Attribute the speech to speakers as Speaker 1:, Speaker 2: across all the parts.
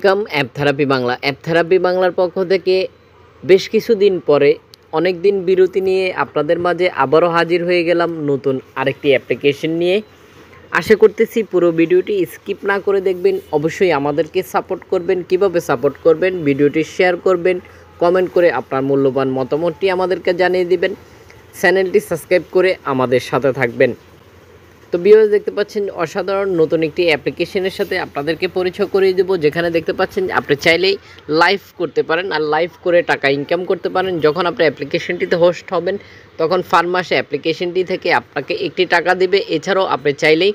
Speaker 1: Welcome app therapy Bangla. App therapy বাংলার পক্ষ থেকে বেশ কিছুদিন পরে অনেক দিন বিরতি নিয়ে আপনাদের মাঝে আবারও হাজির হয়ে গেলাম নতুন আরেকটি অ্যাপ্লিকেশন নিয়ে। আশা করতেছি পুরো ভিডিওটি স্কিপ না করে দেখবেন। অবশ্যই আমাদেরকে সাপোর্ট করবেন। কিভাবে সাপোর্ট করবেন? ভিডিওটি শেয়ার করবেন, কমেন্ট করে আপনার মূল্যবান মতামতটি আমাদেরকে জানিয়ে দিবেন, চ্যানেলটি সাবস্ক্রাইব করে আমাদের সাথে থাকবেন। তো ভিউয়ার্স, দেখতে পাচ্ছেন অসাধারণ নতুন একটি অ্যাপ্লিকেশনের সাথে আপনাদেরকে পরিচয় করিয়ে দেবো, যেখানে দেখতে পাচ্ছেন আপনি চাইলেই লাইভ করতে পারেন আর লাইভ করে টাকা ইনকাম করতে পারেন। যখন আপনি অ্যাপ্লিকেশনটিতে হোস্ট হবেন তখন ফার মাসে অ্যাপ্লিকেশনটি থেকে আপনাকে একটি টাকা দিবে। এছাড়াও আপনি চাইলেই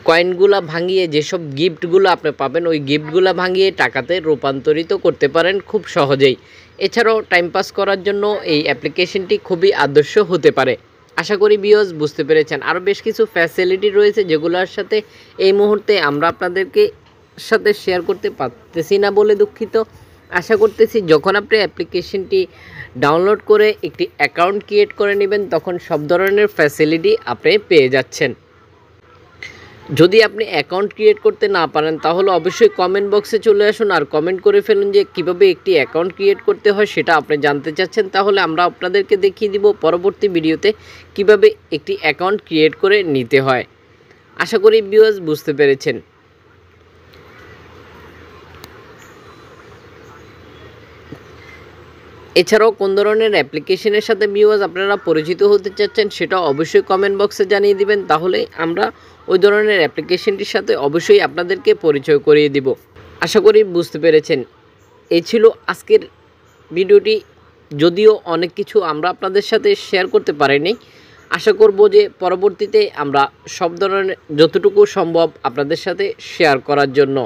Speaker 1: কয়েনগুলো ভাঙিয়ে যেসব গিফটগুলো আপনি পাবেন ওই গিফটগুলো ভাঙিয়ে টাকাতে রূপান্তরিত করতে পারেন খুব সহজেই। এছাড়াও টাইম পাস করার জন্য এই অ্যাপ্লিকেশনটি খুবই আদর্শ হতে পারে। আশা করি ভিউয়ার্স বুঝতে পেরেছেন। আরও বেশ কিছু ফ্যাসিলিটি রয়েছে যেগুলোর সাথে এই মুহূর্তে আমরা আপনাদেরকে সাথে শেয়ার করতে পারতেছি না বলে দুঃখিত। আশা করতেছি যখন আপনি অ্যাপ্লিকেশনটি ডাউনলোড করে একটি অ্যাকাউন্ট ক্রিয়েট করে নেবেন তখন সব ধরনের ফ্যাসিলিটি আপনি পেয়ে যাচ্ছেন। যদি আপনি অ্যাকাউন্ট ক্রিয়েট করতে না পারেন তাহলে অবশ্যই কমেন্ট বক্সে চলে আসুন আর কমেন্ট করে ফেলুন যে কীভাবে একটি অ্যাকাউন্ট ক্রিয়েট করতে হয় সেটা আপনি জানতে চাচ্ছেন। তাহলে আমরা আপনাদেরকে দেখিয়ে দিব পরবর্তী ভিডিওতে কিভাবে একটি অ্যাকাউন্ট ক্রিয়েট করে নিতে হয়। আশা করি ভিউয়ার্স বুঝতে পেরেছেন। এছাড়াও কোন ধরনের অ্যাপ্লিকেশনের সাথে ভিউয়ার্স আপনারা পরিচিত হতে চাচ্ছেন সেটা অবশ্যই কমেন্ট বক্সে জানিয়ে দিবেন, তাহলে আমরা ওই ধরনের অ্যাপ্লিকেশনটির সাথে অবশ্যই আপনাদেরকে পরিচয় করিয়ে দিব। আশা করি বুঝতে পেরেছেন। এই ছিল আজকের ভিডিওটি, যদিও অনেক কিছু আমরা আপনাদের সাথে শেয়ার করতে পারিনি। আশা করব যে পরবর্তীতে আমরা সব ধরনের যতটুকু সম্ভব আপনাদের সাথে শেয়ার করার জন্য।